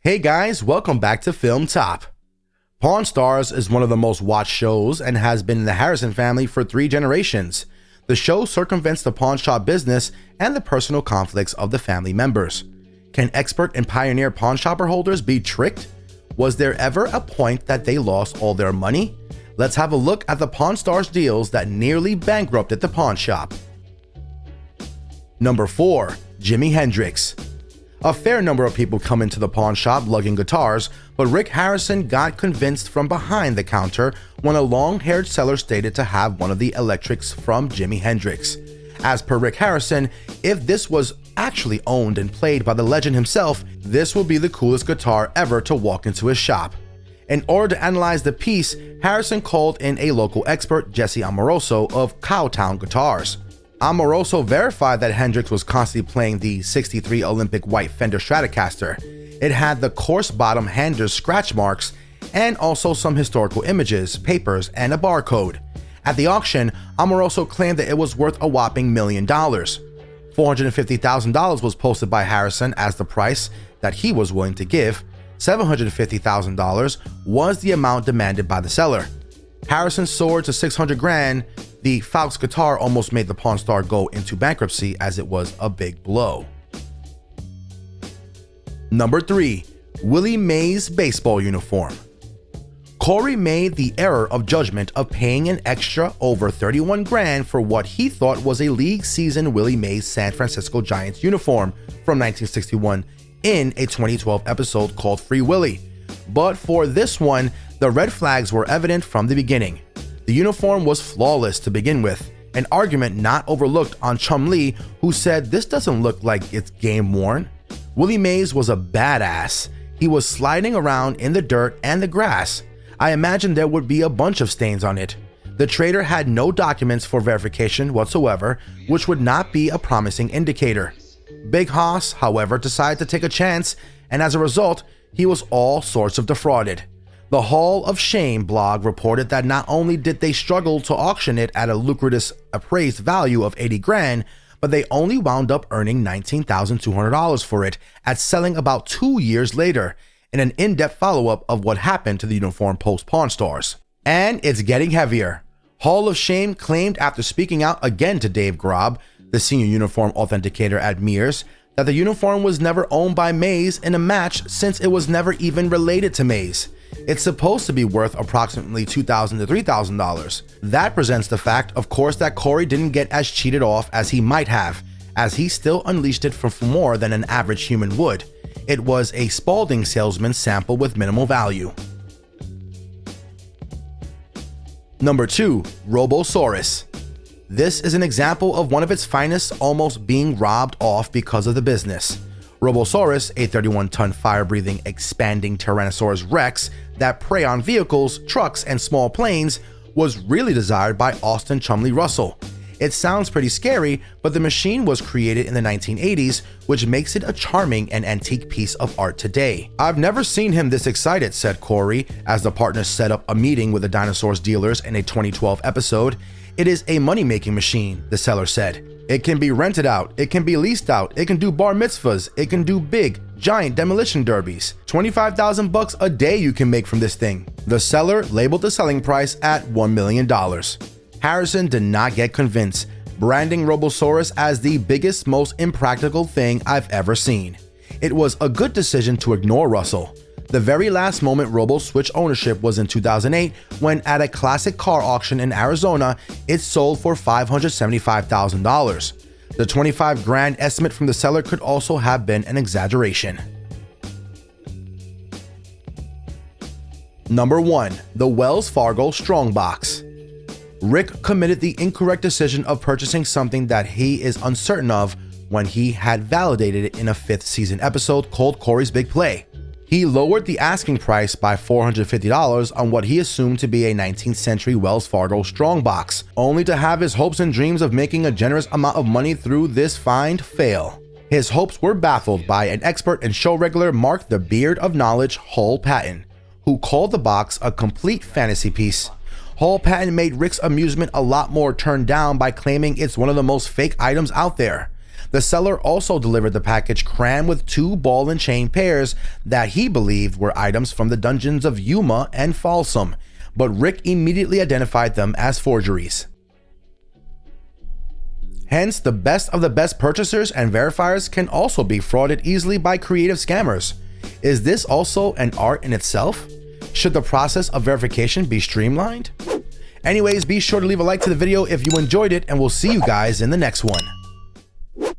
Hey guys, welcome back to Film Top. Pawn Stars is one of the most watched shows and has been in the Harrison family for 3 generations. The show circumvents the pawn shop business and the personal conflicts of the family members. Can expert and pioneer pawn shopper holders be tricked? Was there ever a point that they lost all their money? Let's have a look at the Pawn Stars deals that nearly bankrupted the pawn shop. Number 4. Jimi Hendrix. A fair number of people come into the pawn shop lugging guitars, but Rick Harrison got convinced from behind the counter when a long-haired seller stated to have one of the electrics from Jimi Hendrix. As per Rick Harrison, if this was actually owned and played by the legend himself, this will be the coolest guitar ever to walk into his shop. In order to analyze the piece, Harrison called in a local expert, Jesse Amoroso of Cowtown Guitars. Amoroso verified that Hendrix was constantly playing the '63 Olympic white Fender Stratocaster. It had the coarse bottom handers scratch marks and also some historical images, papers, and a barcode. At the auction, Amoroso claimed that it was worth a whopping $1 million. $450,000 was posted by Harrison as the price that he was willing to give. $750,000 was the amount demanded by the seller. Harrison soared to $600,000. The Fowlkes guitar almost made the Pawn Star go into bankruptcy as it was a big blow. Number 3. Willie Mays baseball uniform. Corey made the error of judgment of paying an extra over $31,000 for what he thought was a league season Willie Mays San Francisco Giants uniform from 1961 in a 2012 episode called Free Willy. But for this one, the red flags were evident from the beginning. The uniform was flawless to begin with, an argument not overlooked on Chum Lee, who said this doesn't look like it's game worn. Willie Mays was a badass. He was sliding around in the dirt and the grass. I imagined there would be a bunch of stains on it. The trader had no documents for verification whatsoever, which would not be a promising indicator. Big Hoss, however, decided to take a chance, and as a result, he was all sorts of defrauded. The Hall of Shame blog reported that not only did they struggle to auction it at a lucrative appraised value of $80,000, but they only wound up earning $19,200 for it at selling about 2 years later, in an in-depth follow-up of what happened to the uniform post Pawn Stars. And it's getting heavier. Hall of Shame claimed after speaking out again to Dave Grob, the senior uniform authenticator at Mears, that the uniform was never owned by Mays in a match since it was never even related to Mays. It's supposed to be worth approximately $2,000 to $3,000. That presents the fact, of course, that Corey didn't get as cheated off as he might have, as he still unleashed it for more than an average human would. It was a Spalding salesman sample with minimal value. Number 2. Robosaurus. This is an example of one of its finest almost being robbed off because of the business. Robosaurus, a 31-ton fire-breathing expanding Tyrannosaurus Rex that prey on vehicles, trucks, and small planes, was really desired by Austin Chumley Russell. It sounds pretty scary, but the machine was created in the 1980s, which makes it a charming and antique piece of art today. "I've never seen him this excited," said Corey, as the partners set up a meeting with the dinosaurs dealers in a 2012 episode. "It is a money-making machine," the seller said. "It can be rented out, it can be leased out, it can do bar mitzvahs, it can do big, giant demolition derbies. $25,000 a day you can make from this thing." The seller labeled the selling price at $1 million. Harrison did not get convinced, branding Robosaurus as the biggest, most impractical thing I've ever seen. It was a good decision to ignore Russell. The very last moment Robo switched ownership was in 2008 when at a classic car auction in Arizona, it sold for $575,000. The $25,000 estimate from the seller could also have been an exaggeration. Number 1. The Wells Fargo Strongbox. Rick committed the incorrect decision of purchasing something that he is uncertain of when he had validated it in a 5th season episode called Corey's Big Play. He lowered the asking price by $450 on what he assumed to be a 19th century Wells Fargo strongbox, only to have his hopes and dreams of making a generous amount of money through this find fail. His hopes were baffled by an expert and show regular Mark the Beard of Knowledge Hall Patton, who called the box a complete fantasy piece. Hall Patton made Rick's amusement a lot more turned down by claiming it's one of the most fake items out there. The seller also delivered the package crammed with 2 ball and chain pairs that he believed were items from the dungeons of Yuma and Folsom, but Rick immediately identified them as forgeries. Hence, the best of the best purchasers and verifiers can also be frauded easily by creative scammers. Is this also an art in itself? Should the process of verification be streamlined? Anyways, be sure to leave a like to the video if you enjoyed it, and we'll see you guys in the next one.